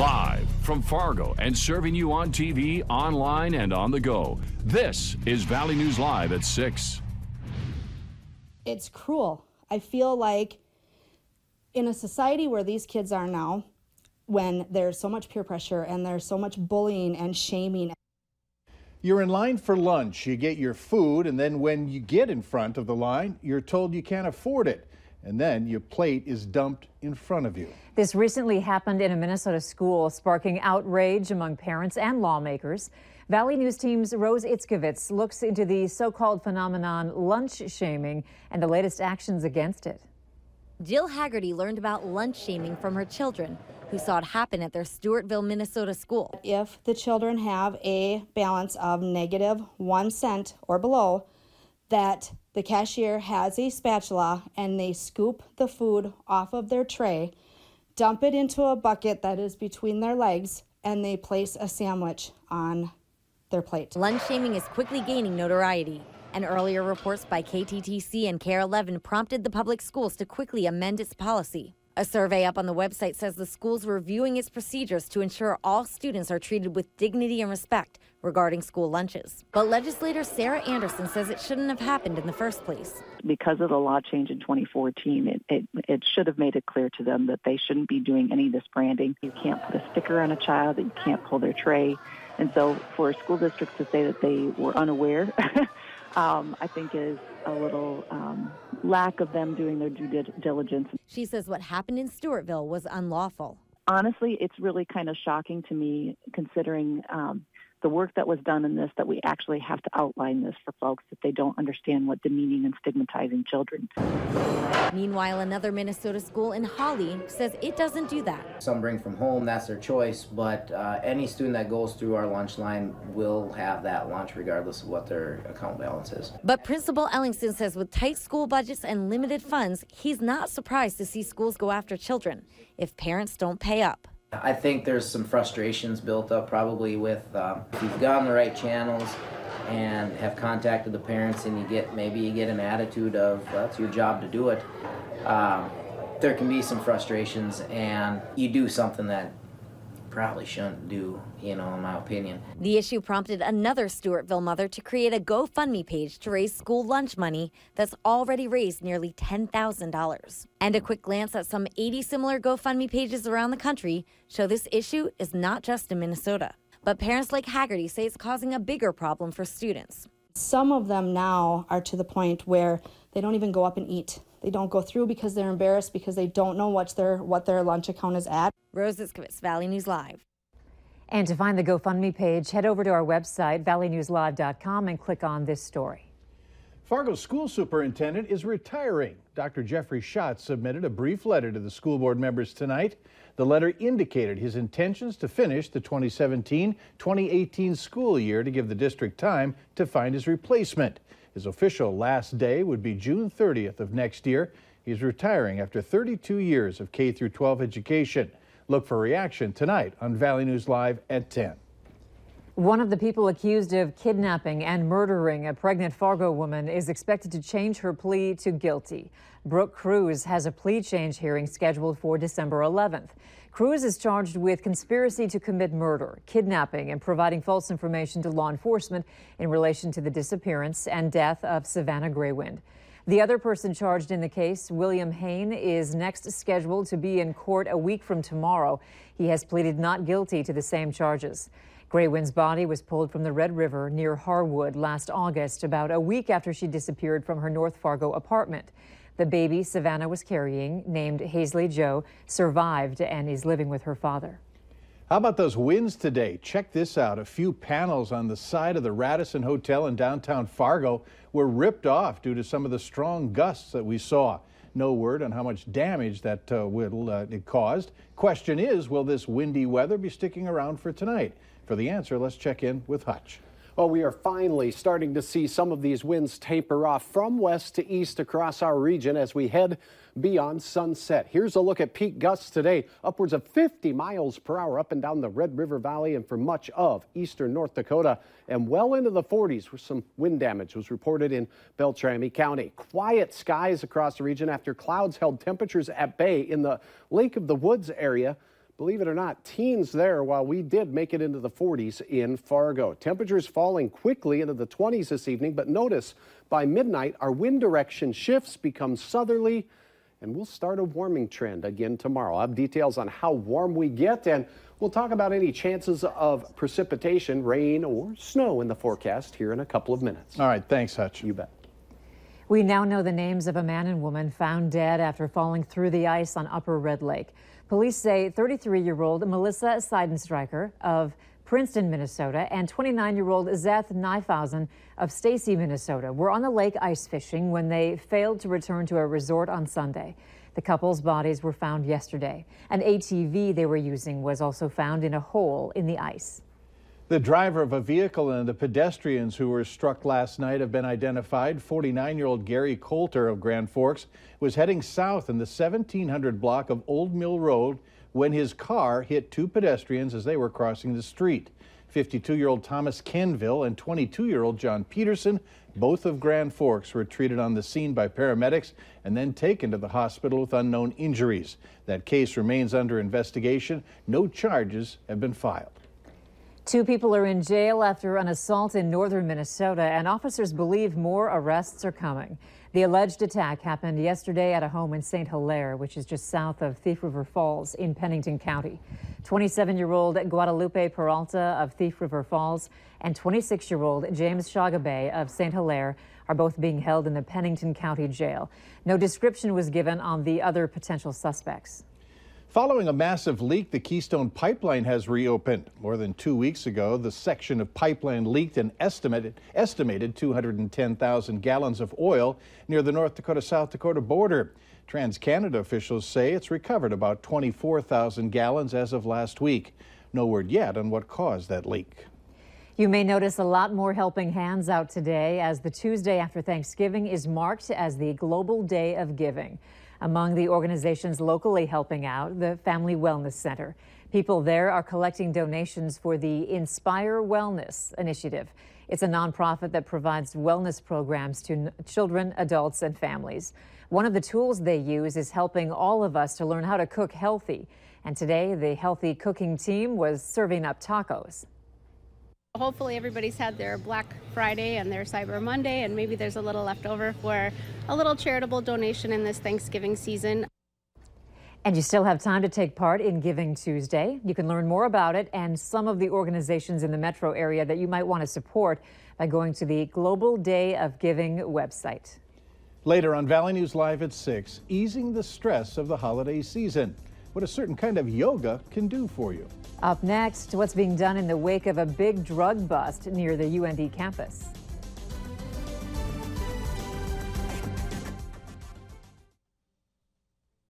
Live from Fargo and serving you on TV, online, and on the go. This is Valley News Live at 6. It's cruel. I feel like in a society where these kids are now, when there's so much peer pressure and there's so much bullying and shaming. You're in line for lunch, you get your food, and then when you get in front of the line, you're told you can't afford it. And then your plate is dumped in front of you. This recently happened in a Minnesota school, sparking outrage among parents and lawmakers. Valley News Team's Rose Itzkovitz looks into the so-called phenomenon lunch shaming and the latest actions against it. Jill Haggerty learned about lunch shaming from her children, who saw it happen at their Stewartville, Minnesota school. If the children have a balance of -1 cent or below, that the cashier has a spatula and they scoop the food off of their tray, dump it into a bucket that is between their legs, and they place a sandwich on their plate. Lunch shaming is quickly gaining notoriety, and earlier reports by KTTC and KARE 11 prompted the public schools to quickly amend its policy. A survey up on the website says the school's reviewing its procedures to ensure all students are treated with dignity and respect regarding school lunches. But legislator Sarah Anderson says it shouldn't have happened in the first place. Because of the law change in 2014, it should have made it clear to them that they shouldn't be doing any of this branding. You can't put a sticker on a child, that you can't pull their tray. And so for a school district to say that they were unaware, I think is a little lack of them doing their due diligence. She says what happened in Stewartville was unlawful. Honestly, it's really kind of shocking to me, considering the work that was done in this, that we actually have to outline this for folks that they don't understand what demeaning and stigmatizing children. Meanwhile, another Minnesota school in Holly says it doesn't do that. Some bring from home, that's their choice, but any student that goes through our lunch line will have that lunch regardless of what their account balance is. But Principal Ellingson says with tight school budgets and limited funds, he's not surprised to see schools go after children if parents don't pay up. I think there's some frustrations built up probably with if you've gone the right channels and have contacted the parents and maybe you get an attitude of it's your job to do it. There can be some frustrations and you do something that probably shouldn't do, in my opinion. The issue prompted another Stewartville mother to create a GoFundMe page to raise school lunch money that's already raised nearly $10,000. And a quick glance at some 80 similar GoFundMe pages around the country show this issue is not just in Minnesota. But parents like Haggerty say it's causing a bigger problem for students. Some of them now are to the point where they don't even go up and eat. They don't go through because they're embarrassed, because they don't know what their lunch account is at. Rose Itzkovitz, Valley News Live. And to find the GoFundMe page, head over to our website, valleynewslive.com, and click on this story. Fargo school superintendent is retiring. Dr. Jeffrey Schott submitted a brief letter to the school board members tonight. The letter indicated his intentions to finish the 2017-2018 school year to give the district time to find his replacement. His official last day would be June 30th of next year. He's retiring after 32 years of K-12 education. Look for reaction tonight on Valley News Live at 10. One of the people accused of kidnapping and murdering a pregnant Fargo woman is expected to change her plea to guilty. Brooke Cruz has a plea change hearing scheduled for December 11th. Cruz is charged with conspiracy to commit murder, kidnapping, and providing false information to law enforcement in relation to the disappearance and death of Savannah Graywind. The other person charged in the case, William Hain, is next scheduled to be in court a week from tomorrow. He has pleaded not guilty to the same charges. Graywind's body was pulled from the Red River near Harwood last August, about a week after she disappeared from her North Fargo apartment. The baby Savannah was carrying, named Hazley Joe, survived and is living with her father. How about those winds today? Check this out. A few panels on the side of the Radisson Hotel in downtown Fargo were ripped off due to some of the strong gusts that we saw. No word on how much damage that it caused. Question is, will this windy weather be sticking around for tonight? For the answer, let's check in with Hutch. Well, we are finally starting to see some of these winds taper off from west to east across our region as we head beyond sunset. Here's a look at peak gusts today, upwards of 50 miles per hour up and down the Red River Valley and for much of eastern North Dakota, and well into the 40s where some wind damage was reported in Beltrami County. Quiet skies across the region after clouds held temperatures at bay in the Lake of the Woods area. Believe it or not, teens there, while we did make it into the 40s in Fargo. Temperatures falling quickly into the 20s this evening, but notice by midnight, our wind direction shifts, becomes southerly, and we'll start a warming trend again tomorrow. I'll have details on how warm we get, and we'll talk about any chances of precipitation, rain, or snow in the forecast here in a couple of minutes. All right, thanks, Hutch. You bet. We now know the names of a man and woman found dead after falling through the ice on Upper Red Lake. Police say 33-year-old Melissa Seidenstreicher of Princeton, Minnesota, and 29-year-old Zeth Neifausen of Stacy, Minnesota, were on the lake ice fishing when they failed to return to a resort on Sunday. The couple's bodies were found yesterday. An ATV they were using was also found in a hole in the ice. The driver of a vehicle and the pedestrians who were struck last night have been identified. 49-year-old Gary Coulter of Grand Forks was heading south in the 1700 block of Old Mill Road when his car hit two pedestrians as they were crossing the street. 52-year-old Thomas Kenville and 22-year-old John Peterson, both of Grand Forks, were treated on the scene by paramedics and then taken to the hospital with unknown injuries. That case remains under investigation. No charges have been filed. Two people are in jail after an assault in northern Minnesota, and officers believe more arrests are coming. The alleged attack happened yesterday at a home in St. Hilaire, which is just south of Thief River Falls in Pennington County. 27-year-old Guadalupe Peralta of Thief River Falls and 26-year-old James Shagabay of St. Hilaire are both being held in the Pennington County Jail. No description was given on the other potential suspects. Following a massive leak, the Keystone pipeline has reopened. More than 2 weeks ago, the section of pipeline leaked an estimated 210,000 gallons of oil near the North Dakota-South Dakota border. TransCanada officials say it's recovered about 24,000 gallons as of last week. No word yet on what caused that leak. You may notice a lot more helping hands out today as the Tuesday after Thanksgiving is marked as the Global Day of Giving. Among the organizations locally helping out, the Family Wellness Center. People there are collecting donations for the Inspire Wellness initiative. It's a nonprofit that provides wellness programs to children, adults, and families. One of the tools they use is helping all of us to learn how to cook healthy. And today, the healthy cooking team was serving up tacos. Hopefully everybody's had their Black Friday and their Cyber Monday, and maybe there's a little left over for a little charitable donation in this Thanksgiving season. And you still have time to take part in Giving Tuesday. You can learn more about it and some of the organizations in the metro area that you might want to support by going to the Global Day of Giving website. Later on Valley News Live at 6, easing the stress of the holiday season. What a certain kind of yoga can do for you. Up next, what's being done in the wake of a big drug bust near the UND campus.